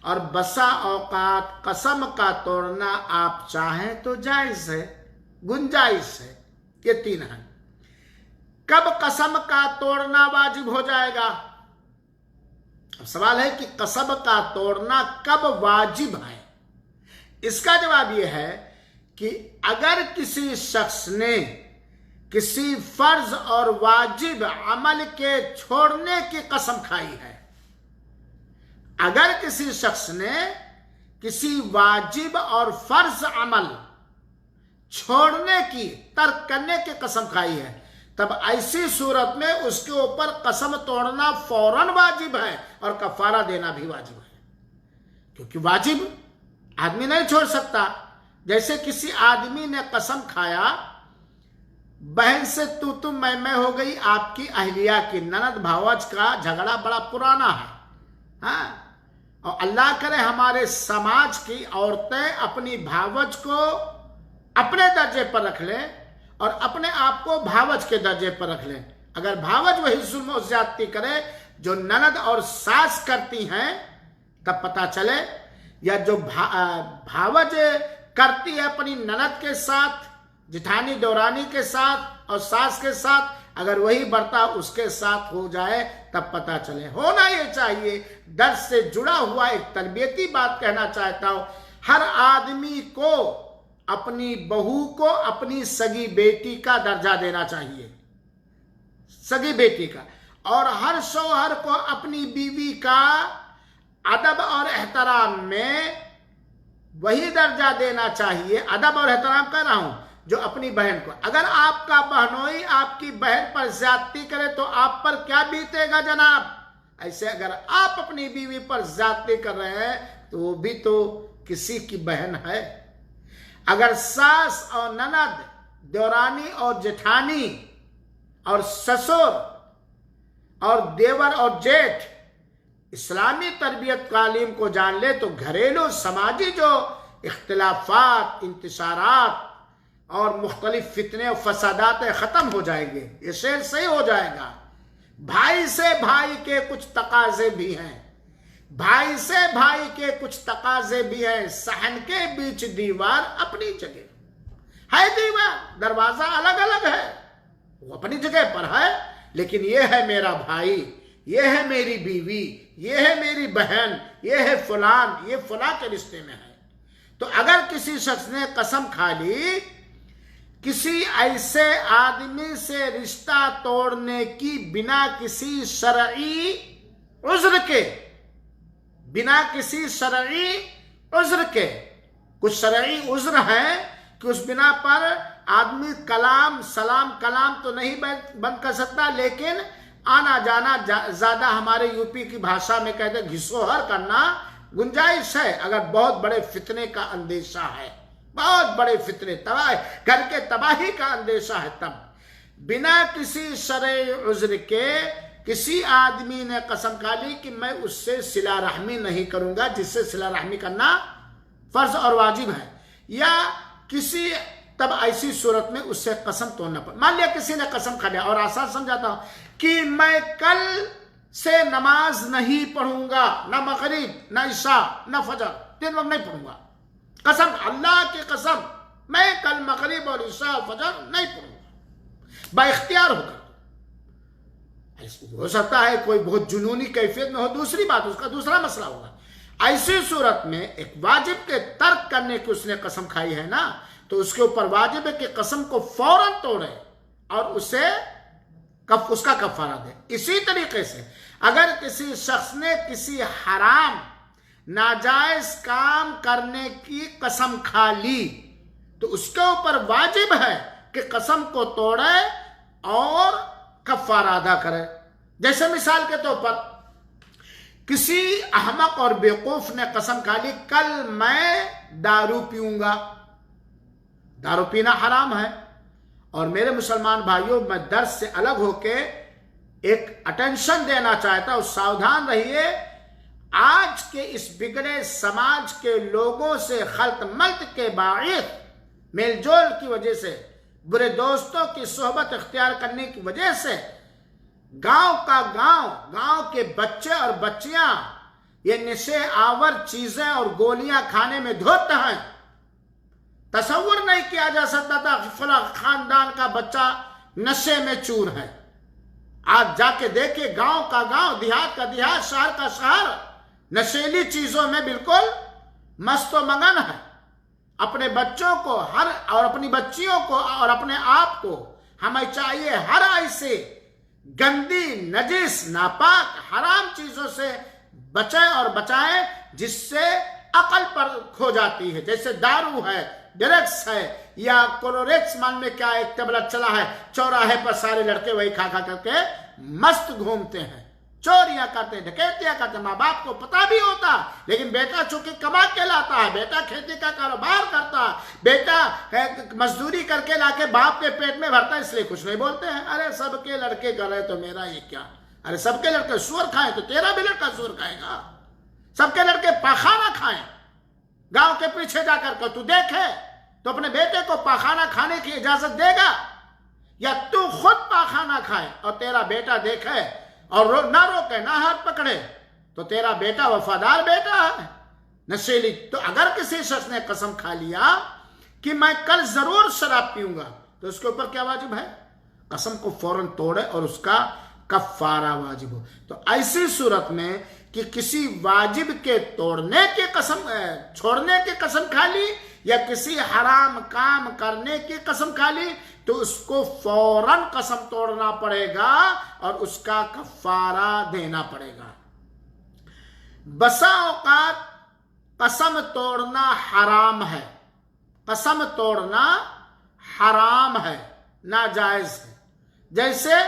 और बसा औकात कसम का तोड़ना आप चाहें तो जायज है, गुंजाइश है। ये 3 हैं। कब कसम का तोड़ना वाजिब हो जाएगा? अब सवाल है कि कसम का तोड़ना कब वाजिब है। इसका जवाब यह है कि अगर किसी शख्स ने किसी फर्ज और वाजिब अमल के छोड़ने की कसम खाई है, अगर किसी शख्स ने किसी वाजिब और फर्ज अमल छोड़ने की, तर्क करने की कसम खाई है, तब ऐसी सूरत में उसके ऊपर कसम तोड़ना फौरन वाजिब है और कफारा देना भी वाजिब है, क्योंकि वाजिब आदमी नहीं छोड़ सकता। जैसे किसी आदमी ने कसम खाया, बहन से तू मैं हो गई, आपकी अहलिया की, ननद भावज का झगड़ा बड़ा पुराना है, हाँ, और अल्लाह करे हमारे समाज की औरतें अपनी भावज को अपने दर्जे पर रख लें और अपने आप को भावज के दर्जे पर रख लें। अगर भावज वही जुल्म और ज्यादती करे जो ननद और सास करती हैं, तब पता चले, या जो भावज करती है अपनी ननद के साथ, जिठानी दौरानी के साथ और सास के साथ, अगर वही बर्ताव उसके साथ हो जाए तब पता चले। होना ये चाहिए। दर्द से जुड़ा हुआ एक तरबियती बात कहना चाहता हूं, हर आदमी को अपनी बहू को अपनी सगी बेटी का दर्जा देना चाहिए, सगी बेटी का, और हर शौहर को अपनी बीवी का अदब और एहतराम में वही दर्जा देना चाहिए, अदब और एहतराम कर रहा हूं, जो अपनी बहन को। अगर आपका बहनोई आपकी बहन पर ज्यादती करे तो आप पर क्या बीतेगा जनाब? ऐसे अगर आप अपनी बीवी पर ज्यादती कर रहे हैं तो वो भी तो किसी की बहन है। अगर सास और ननद, देवरानी और जेठानी और ससुर और देवर और जेठ इस्लामी तरबियत तालीम को जान ले तो घरेलू समाजी जो इख्तिलाफात, इंतशारात और मुख्तलिफ फितने और फसादात खत्म हो जाएंगे। ये शेर सही हो जाएगा। भाई से भाई के कुछ तकाजे भी हैं, भाई से भाई के कुछ तकाजे भी हैं, सहन के बीच दीवार अपनी जगह है। दीवार, दरवाजा अलग अलग है, वो अपनी जगह पर है, लेकिन ये है मेरा भाई, ये है मेरी बीवी, ये है मेरी बहन, ये है फलान, ये फलां के रिश्ते में है। तो अगर किसी शख्स ने कसम खा ली किसी ऐसे आदमी से रिश्ता तोड़ने की बिना किसी शरई उज्र के, बिना किसी शरई उज्र के, कुछ शरई उज्र है कि उस बिना पर आदमी कलाम सलाम कलाम तो नहीं बंद कर सकता, लेकिन आना जाना ज्यादा हमारे यूपी की भाषा में कहते घिसोहर करना गुंजाइश है। अगर बहुत बड़े फितने का अंदेशा है, बहुत बड़े फितने, तबाह, घर के तबाही का अंदेशा है, तब बिना किसी शरई उज्र के किसी आदमी ने कसम खा ली कि मैं उससे सिला रहमी नहीं करूंगा, जिससे सिला रहमी करना फर्ज और वाजिब है, या किसी, तब ऐसी सूरत में उससे कसम तोड़ना पड़े। मान लिया किसी ने कसम खा लिया, और आसान समझाता हूं कि मैं कल से नमाज नहीं पढ़ूंगा, ना मगरिब, ना इशा, ना फजर, 3 वक्त नहीं पढ़ूंगा, कसम, अल्लाह की कसम, मैं कल मगरिब और इशा और फजर नहीं पढ़ूंगा, बाइख्तियार होकर। हो सकता है कोई बहुत जुनूनी कैफियत में हो, दूसरी बात, उसका दूसरा मसला होगा। ऐसी सूरत में एक वाजिब के तर्क करने की उसने कसम खाई है ना, तो उसके ऊपर वाजिब है कि कसम को फौरन तोड़े और उसे उसका कफारा दे। इसी तरीके से अगर किसी शख्स ने किसी हराम नाजायज काम करने की कसम खा ली, तो उसके ऊपर वाजिब है कि कसम को तोड़े और कफारा अदा करे। जैसे मिसाल के तौर पर किसी अहमक और बेवकूफ ने कसम खा ली, कल मैं दारू पीऊंगा। दारू पीना हराम है, और मेरे मुसलमान भाइयों, मैं दर्स से अलग होके एक अटेंशन देना चाहता हूं, सावधान रहिए। आज के इस बिगड़े समाज के लोगों से खल्त मल्त के बाइस मेलजोल की वजह से, बुरे दोस्तों की सोहबत इख्तियार करने की वजह से गांव के बच्चे और बच्चियां ये नशे आवर चीजें और गोलियां खाने में धुत हैं। तसव्वुर नहीं किया जा सकता था फला खानदान का बच्चा नशे में चूर है। आज जाके देखिए, गांव का गांव, देहात का देहात, शहर का शहर नशेली चीजों में बिल्कुल मस्त व मगन है। अपने बच्चों को और अपनी बच्चियों को और अपने आप को हमें चाहिए हर ऐसे गंदी, नजिस, नापाक, हराम चीजों से बचें और बचाएं जिससे अकल पर खो जाती है। जैसे दारू है, ड्रग्स है, या क्लोरेक्स मान में क्या एक टेबलेट चला है, चौराहे पर सारे लड़के वही खा करके मस्त घूमते हैं, चोरियां करते हैं, डकैतियां करते हैं। माँ बाप को पता भी होता, लेकिन बेटा चूंकि कमा के लाता है, बेटा खेती का कारोबार करता है, बेटा मजदूरी करके लाके बाप के पेट में भरता है, इसलिए कुछ नहीं बोलते हैं। अरे सबके लड़के करे तो मेरा ये क्या, अरे सबके लड़के सुअर खाए तो तेरा भी लड़का सुअर खाएगा। सबके लड़के पाखाना खाएं गांव के पीछे जाकर के, तू देखे तो अपने बेटे को पाखाना खाने की इजाजत देगा, या तू खुद पाखाना खाए और तेरा बेटा देखे और ना रोके, ना हाथ पकड़े, तो तेरा बेटा वफादार बेटा है। नशेली तो अगर किसी शख्स ने कसम खा लिया कि मैं कल जरूर शराब पीऊंगा, तो उसके ऊपर क्या वाजिब है? कसम को फौरन तोड़े और उसका कफारा वाजिब हो। तो ऐसी सूरत में कि किसी वाजिब के तोड़ने की कसम, छोड़ने की कसम खा ली, या किसी हराम काम करने की कसम खा ली, तो उसको फौरन कसम तोड़ना पड़ेगा और उसका कफारा देना पड़ेगा। बसा औकात कसम तोड़ना हराम है, कसम तोड़ना हराम है, नाजायज है। जैसे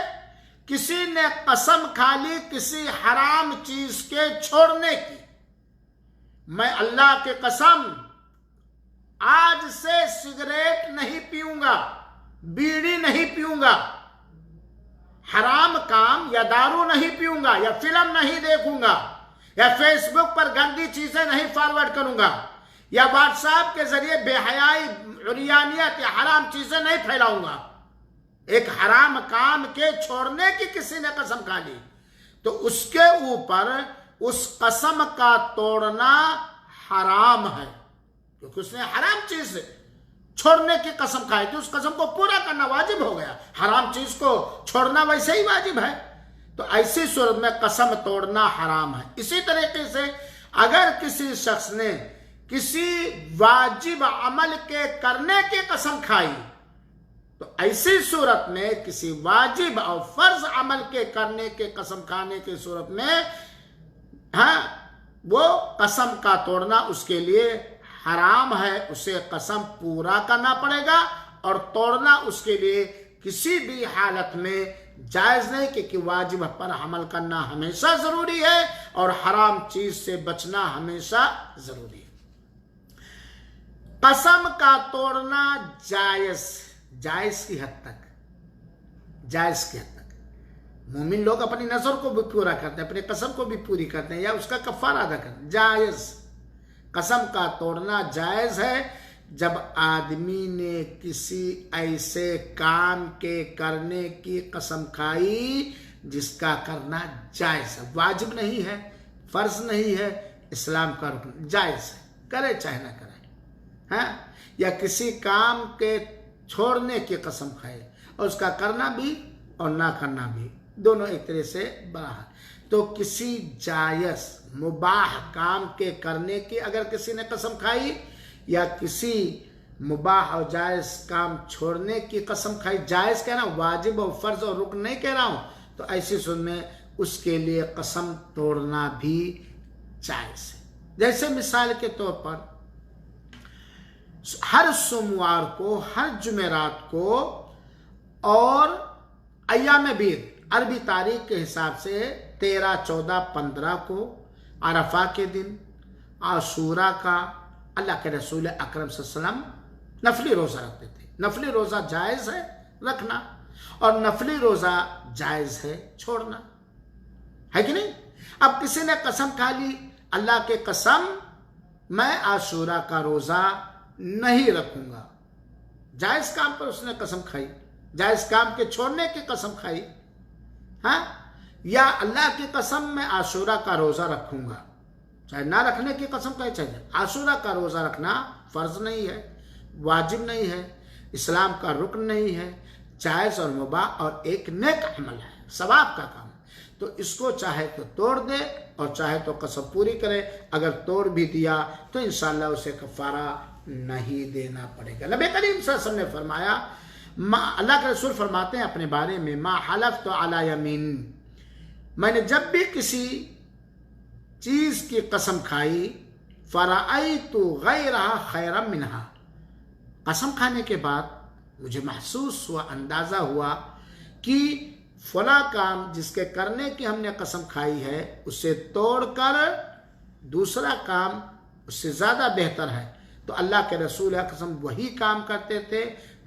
किसी ने कसम खा ली किसी हराम चीज के छोड़ने की, मैं अल्लाह की कसम आज से सिगरेट नहीं पीऊंगा, बीड़ी नहीं पीऊंगा, हराम काम या दारू नहीं पीऊंगा, या फिल्म नहीं देखूंगा, या फेसबुक पर गंदी चीजें नहीं फॉरवर्ड करूंगा, या व्हाट्सएप के जरिए बेहयाई, उरियानियत या हराम चीजें नहीं फैलाऊंगा। एक हराम काम के छोड़ने की किसी ने कसम खा ली, तो उसके ऊपर उस कसम का तोड़ना हराम है, क्योंकि उसने हराम चीज छोड़ने की कसम खाई थी, उस कसम को पूरा करना वाजिब हो गया। हराम चीज को छोड़ना वैसे ही वाजिब है, तो ऐसी सूरत में कसम तोड़ना हराम है। इसी तरीके से अगर किसी शख्स ने किसी वाजिब अमल के करने की कसम खाई, तो ऐसी सूरत में किसी वाजिब और फर्ज अमल के करने के कसम खाने की सूरत में वो कसम का तोड़ना उसके लिए हराम है, उसे कसम पूरा करना पड़ेगा, और तोड़ना उसके लिए किसी भी हालत में जायज नहीं, क्योंकि वाजिब पर अमल करना हमेशा जरूरी है और हराम चीज से बचना हमेशा जरूरी है। कसम का तोड़ना जायज की हद तक, जायज की हद तक। मोमिन लोग अपनी नजर को भी पूरा करते हैं, अपनी कसम को भी पूरी करते हैं, या उसका कफारा अदा करते हैं। जायज कसम का तोड़ना जायज है जब आदमी ने किसी ऐसे काम के करने की कसम खाई जिसका करना जायज है, वाजिब नहीं है, फर्ज नहीं है, इस्लाम का रुकन, जायज है। करे चाहे ना करे, हाँ, या किसी काम के छोड़ने की कसम खाए और उसका करना भी और ना करना भी दोनों एक तरह से बड़ा है। तो किसी जायज मुबाह काम के करने की अगर किसी ने कसम खाई या किसी मुबाह और जायज काम छोड़ने की कसम खाई, जायज कह रहा हूं, वाजिब और फर्ज और रुकन नहीं कह रहा हूं, तो ऐसी सूरत में उसके लिए कसम तोड़ना भी जायज है। जैसे मिसाल के तौर पर हर सोमवार को, हर जुमेरात को और अय्याम बीद अरबी तारीख के हिसाब से 13, 14, 15 को अरफा के दिन, आशूरा का अल्लाह के रसूल अकरम सल्लल्लाहु अलैहि वसल्लम नफली रोज़ा रखते थे। नफली रोज़ा जायज़ है रखना और नफली रोज़ा जायज़ है छोड़ना, है कि नहीं। अब किसी ने कसम खा ली, अल्लाह के कसम मैं आशूरा का रोज़ा नहीं रखूंगा, जायज़ काम पर उसने कसम खाई, जायज़ काम के छोड़ने की कसम खाई, हाँ, या अल्लाह की कसम मैं आशूरा का रोज़ा रखूंगा, चाहे ना रखने की कसम कहे चाहे। आशूरा का रोज़ा रखना फ़र्ज नहीं है, वाजिब नहीं है, इस्लाम का रुकन नहीं है, जायज़ और मुबाह और एक नेक अमल है, सवाब का काम। तो इसको चाहे तो तोड़ दे और चाहे तो कसम पूरी करे। अगर तोड़ भी दिया तो इंशाअल्लाह उसे कफ़ारा नहीं देना पड़ेगा। नबी करीम सल्लल्लाहु अलैहि वसल्लम ने फरमाया, अल्लाह के रसूल फरमाते हैं अपने बारे में, मा हलफ तो अला यमीन, मैंने जब भी किसी चीज की कसम खाई, फराअयतु गैरहा खैरम मिनहा, कसम खाने के बाद मुझे महसूस हुआ, अंदाजा हुआ कि फला काम जिसके करने की हमने कसम खाई है उसे तोड़कर दूसरा काम उससे ज्यादा बेहतर है, तो अल्लाह के रसूल कसम वही काम करते थे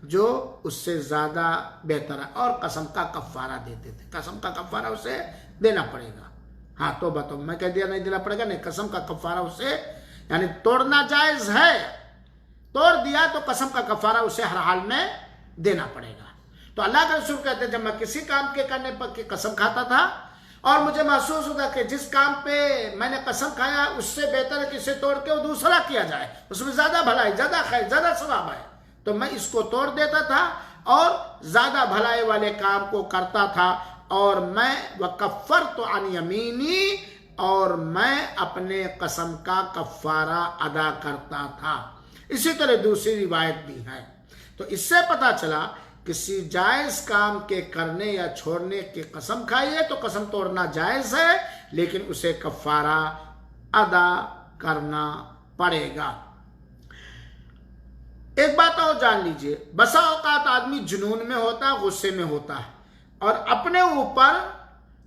जो उससे ज्यादा बेहतर है और कसम का कफारा देते थे। कसम का कफारा उसे देना पड़ेगा। हाँ, तो बताओ, मैं कह दिया नहीं देना पड़ेगा, नहीं, कसम का कफारा उसे, यानी तोड़ना जायज है, तोड़ दिया तो कसम का कफारा उसे हर हाल में देना पड़ेगा। तो अल्लाह के रसूल कहते हैं, जब मैं किसी काम के करने पर की कसम खाता था और मुझे महसूस होता कि जिस काम पे मैंने कसम खाया उससे बेहतर है कि इसे तोड़ के वो दूसरा किया जाए, उसमें ज्यादा भलाई, ज्यादा खैर, ज्यादा सवाब है, तो मैं इसको तोड़ देता था और ज्यादा भलाई वाले काम को करता था। और मैं वकफ़र तो अन यमीनी, और मैं अपने कसम का कफ़ारा अदा करता था। इसी तरह दूसरी रिवायत भी है। तो इससे पता चला किसी जायज काम के करने या छोड़ने की कसम खाई है तो कसम तोड़ना जायज है, लेकिन उसे कफ़ारा अदा करना पड़ेगा। एक बात और जान लीजिए, बसा औकात आदमी जुनून में होता है, गुस्से में होता है और अपने ऊपर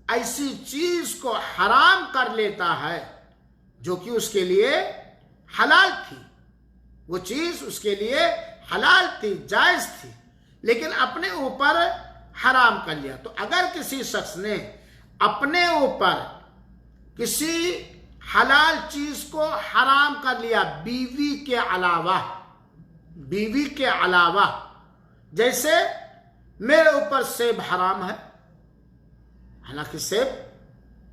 ऐसी चीज को हराम कर लेता है जो कि उसके लिए हलाल थी, वो चीज उसके लिए हलाल थी, जायज थी, लेकिन अपने ऊपर हराम कर लिया। तो अगर किसी शख्स ने अपने ऊपर किसी हलाल चीज को हराम कर लिया बीवी के अलावा, बीवी के अलावा, जैसे मेरे ऊपर सेब हराम है, हालांकि सेब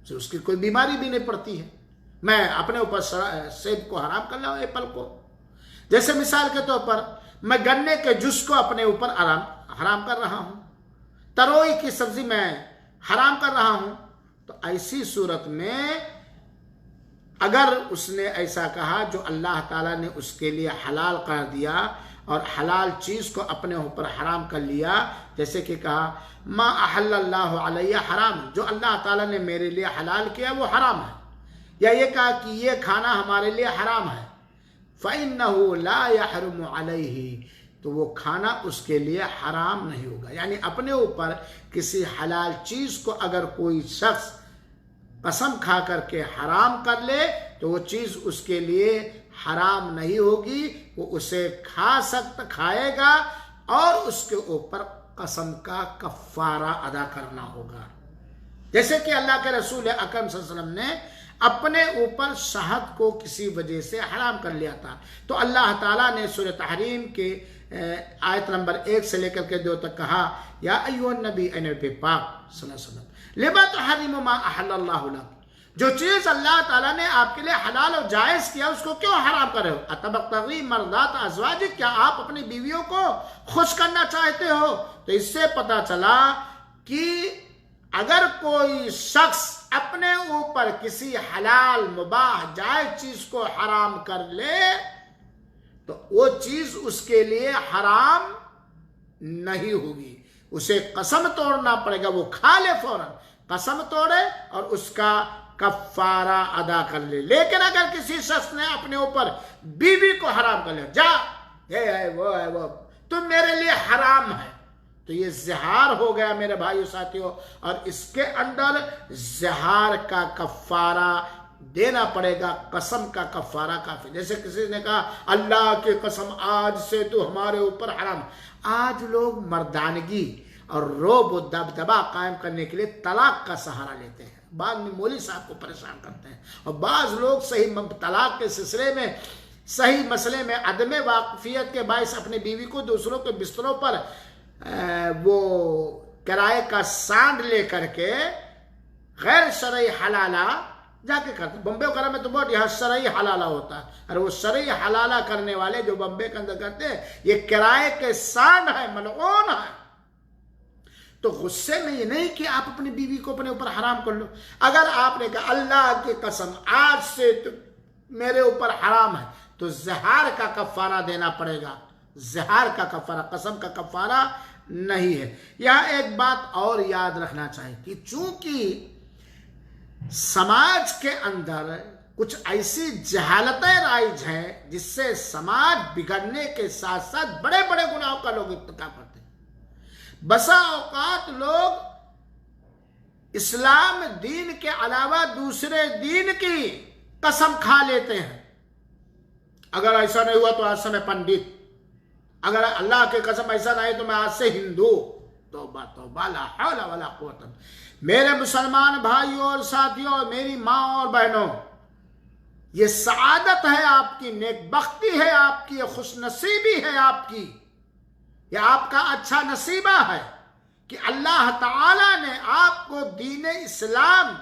से उसकी कोई बीमारी भी नहीं पड़ती है, मैं अपने ऊपर सेब को हराम कर लिया, एप्पल को। जैसे मिसाल के तौर पर मैं गन्ने के जूस को अपने ऊपर हराम कर रहा हूं, तरोई की सब्जी मैं हराम कर रहा हूं, तो ऐसी सूरत में अगर उसने ऐसा कहा जो अल्लाह ताला ने उसके लिए हलाल कर दिया और हलाल चीज को अपने ऊपर हराम कर लिया, जैसे कि कहा मा अहल्लल्लाहु अलैया हराम, जो अल्लाह ताला ने मेरे लिए हलाल किया वो हराम है, या ये कहा कि ये खाना हमारे लिए हराम है, फ़इन्नहु ला यहरुमु अलैहि, तो वो खाना उसके लिए हराम नहीं होगा। यानी अपने ऊपर किसी हलाल चीज को अगर कोई शख्स कसम खा करके हराम कर ले तो वो चीज उसके लिए हराम नहीं होगी, वो उसे खाएगा और उसके ऊपर कसम का कफ़ारा अदा करना होगा। जैसे कि अल्लाह के रसूल अकरम सल्लल्लाहु अलैहि वसल्लम ने अपने ऊपर शहद को किसी वजह से हराम कर लिया था, तो अल्लाह ताला ने सूरह तहरीम के आयत नंबर 1 से लेकर के 2 तक कहा, या अय्युहन नबी, ए नबी पाक सल्लल्लाहु अलैहि वसल्लम, लिमा तुहर्रिमु मा अहल्लल्लाहु लक, जो चीज अल्लाह ताला ने आपके लिए हलाल और जायज किया उसको क्यों हराम कर रहे हो? अतबतगी मर्दात अज़वाजिक, क्या आप अपनी बीवियों को खुश करना चाहते हो? तो इससे पता चला कि अगर कोई शख्स अपने ऊपर किसी हलाल मुबाह जायज चीज को हराम कर ले तो वो चीज उसके लिए हराम नहीं होगी, उसे कसम तोड़ना पड़ेगा। वो खा ले फौरन, कसम तोड़े और उसका कफारा अदा कर ले। लेकिन अगर किसी शख्स ने अपने ऊपर बीवी को हराम कर लिया, जा ये है वो तुम मेरे लिए हराम है, तो ये ज़िहार हो गया मेरे भाइयों साथियों, और इसके अंदर ज़िहार का कफारा देना पड़ेगा, कसम का कफारा काफी। जैसे किसी ने कहा अल्लाह की कसम आज से तो हमारे ऊपर हराम। आज लोग मर्दानगी और रोब व दबदबा कायम करने के लिए तलाक का सहारा लेते हैं, बाद में मौलवी साहब को परेशान करते हैं, और बाज़ लोग सही तलाक के सिलसिले में, सही मसले में अदम वाकफियत के बायस अपनी बीवी को दूसरों के बिस्तरों पर वो किराए का सांड लेकर के गैर शरई हलाला जाके करते। बम्बे वगैरह में तो बहुत यहाँ शरई हलाला होता है, और वो शरई हलाला करने वाले जो बम्बे के अंदर करते हैं ये किराए के सांड है, मलऊन है। तो गुस्से में ये नहीं कि आप अपनी बीवी को अपने ऊपर हराम कर लो। अगर आपने कहा अल्लाह की कसम आज से तो मेरे ऊपर हराम है, तो ज़िहार का कफारा देना पड़ेगा। ज़िहार का कफारा, कसम का कफारा नहीं है। यह एक बात और याद रखना चाहिए कि चूंकि समाज के अंदर कुछ ऐसी जहालतें राइज हैं जिससे समाज बिगड़ने के साथ साथ बड़े बड़े गुनाहों का लोग इर्तिकाब करते हैं। बसा औकात लोग इस्लाम दीन के अलावा दूसरे दीन की कसम खा लेते हैं। अगर ऐसा नहीं हुआ तो आज से मैं पंडित, अगर अल्लाह की कसम ऐसा नहीं तो मैं आज से हिंदू। तौबा तौबा, ला हौला वला कुव्वता। मेरे मुसलमान भाइयों और साथियों, मेरी माँ और बहनों, ये सआदत है आपकी, नेकबख्ती है आपकी, ये खुशनसीबी है आपकी, ये आपका अच्छा नसीबा है कि अल्लाह ताला ने आपको दीन इस्लाम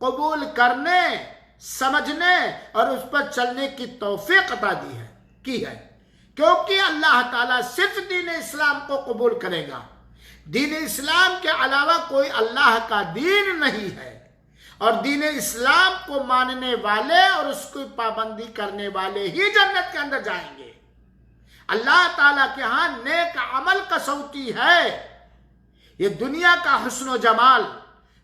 कबूल करने, समझने और उस पर चलने की तौफीक अता दी है, की है। क्योंकि अल्लाह ताला सिर्फ दीन इस्लाम को कबूल करेगा, दीन इस्लाम के अलावा कोई अल्लाह का दीन नहीं है, और दीन इस्लाम को मानने वाले और उसकी पाबंदी करने वाले ही जन्नत के अंदर जाएंगे। अल्लाह ताला के यहां नेक अमल कसौटी है। ये दुनिया का हुस्न जमाल,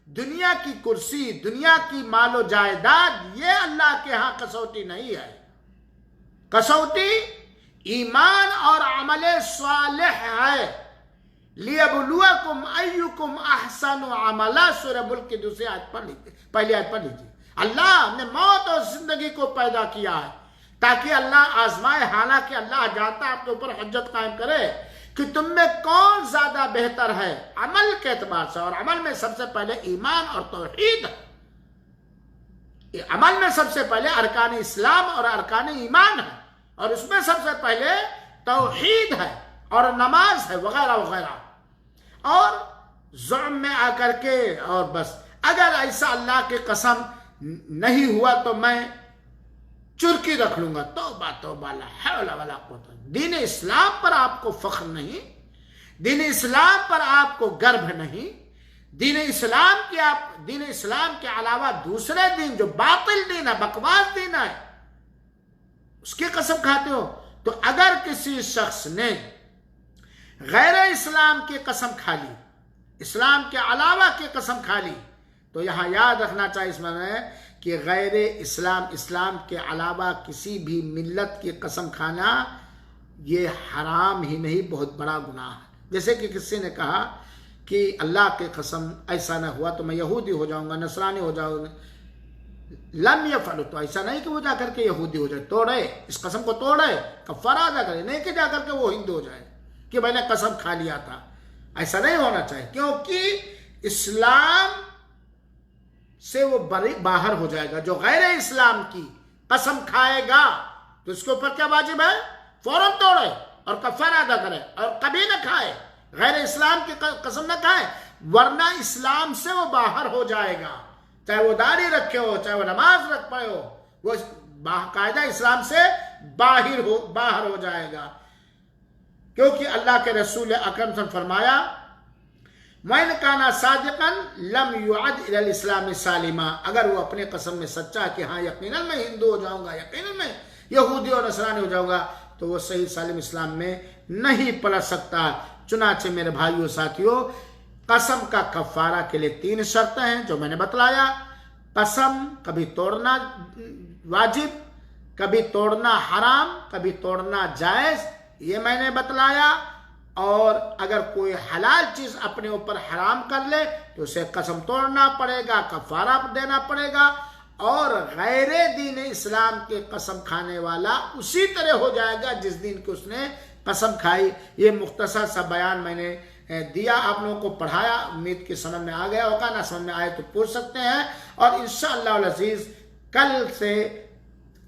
दुनिया की कुर्सी, दुनिया की मालो जायदाद, ये अल्लाह के यहां कसौटी नहीं है। कसौटी ईमान और अमल स्वालिह है। लियबलुवकुम अय्युकुम अहसनु अमला, सूरह मुल्क की दूसरी आयत पढ़ लीजिए, पहली आयत पढ़ लीजिए। अल्लाह ने मौत और जिंदगी को पैदा किया है ताकि अल्लाह आजमाए। हालांकि अल्लाह जानता है, आपके ऊपर हुज्जत कायम करे कि तुम में कौन ज्यादा बेहतर है अमल के एतबार से। और अमल में सबसे पहले ईमान और तौहीद है। अमल में सबसे पहले अरकान इस्लाम और अरकान ईमान है, और उसमें सबसे पहले तौहीद है और नमाज है वगैरह वगैरह। और जुर्म में आकर के और बस अगर ऐसा अल्लाह की कसम नहीं हुआ तो मैं चुरकी रख लूंगा। तौबा तौबा, ला हौला वला कुव्वता। दीन इस्लाम पर आपको फख्र नहीं, दीन इस्लाम पर आपको गर्व नहीं, दीन इस्लाम के अलावा दूसरे दीन जो बातिल दीन है, बकवास दीन है, उसकी कसम खाते हो। तो अगर किसी शख्स ने गैर इस्लाम की कसम खा ली, इस्लाम के अलावा की कसम खा ली, तो यहां याद रखना चाहिए इसमें कि गैर इस्लाम, इस्लाम के अलावा किसी भी मिल्लत की कसम खाना ये हराम ही नहीं, बहुत बड़ा गुनाह है। जैसे कि किसी ने कहा कि अल्लाह की कसम ऐसा न हुआ तो मैं यहूदी हो जाऊंगा, नसरानी हो जाऊंगा। लम यफअल, तो ऐसा नहीं कि वो जाकर के यहूदी हो जाए, तोड़े, इस कसम को तोड़े, कफारा अदा करे, नहीं कि जाकर के वो हिंदू हो जाए कि मैंने कसम खा लिया था। ऐसा नहीं होना चाहिए, क्योंकि इस्लाम से वो बाहर हो जाएगा। जो गैर इस्लाम की कसम खाएगा तो उसके ऊपर क्या वाजिब है? फौरन तोड़े और कफारा अदा करे, और कभी न खाए, गैर इस्लाम की कसम न खाए, वरना इस्लाम से वो बाहर हो जाएगा। चाहे वो दाढ़ी रखे हो, चाहे वो नमाज रख पाए हो, वो बाकायदा इस्लाम से बाहर हो जाएगा। क्योंकि अल्लाह के रसूल अकरम ने फरमाया, मन काना सादिकन लम युअद इलल इस्लाम सालिमा, अगर वो अपने कसम में सच्चा कि हाँ यकीनन मैं हिंदू हो जाऊंगा, यकीनन मैं यहूदी और नसरानी हो जाऊंगा, तो वो सही सालिम इस्लाम में नहीं पलट सकता। चुनाचे मेरे भाइयों साथियों, कसम का कफारा के लिए 3 शर्तें हैं जो मैंने बतलाया। कसम कभी तोड़ना वाजिब, कभी तोड़ना हराम, कभी तोड़ना जायज, ये मैंने बतलाया। और अगर कोई हलाल चीज अपने ऊपर हराम कर ले तो उसे कसम तोड़ना पड़ेगा, कफारा देना पड़ेगा। और गैर दीन इस्लाम के कसम खाने वाला उसी तरह हो जाएगा जिस दिन की उसने कसम खाई। ये मुख्तसर सा बयान मैंने दिया, आप लोगों को पढ़ाया, उम्मीद की समझ में आ गया होगा। ना समझ में आए तो पूछ सकते हैं। और इंशाअल्लाह अज़ीज़ कल से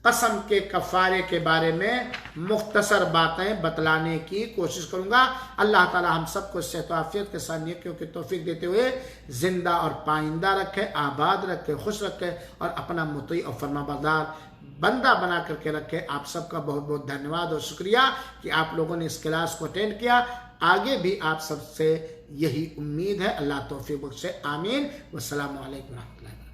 कसम के कफ़ारे के बारे में मुख्तसर बातें बतलाने की कोशिश करूंगा। अल्लाह ताला हम सबको सेहत आफियत के साथ नेकियों की तौफीक देते हुए जिंदा और पाइंदा रखे, आबाद रखे, खुश रखे और अपना मुती और फरमाबरदार बंदा बना करके रखे। आप सबका बहुत बहुत धन्यवाद और शुक्रिया कि आप लोगों ने इस क्लास को अटेंड किया। आगे भी आप सबसे यही उम्मीद है। अल्लाह तौफीक बख्शे, आमीन। वस्सलामु अलैकुम रहमतुल्लाह।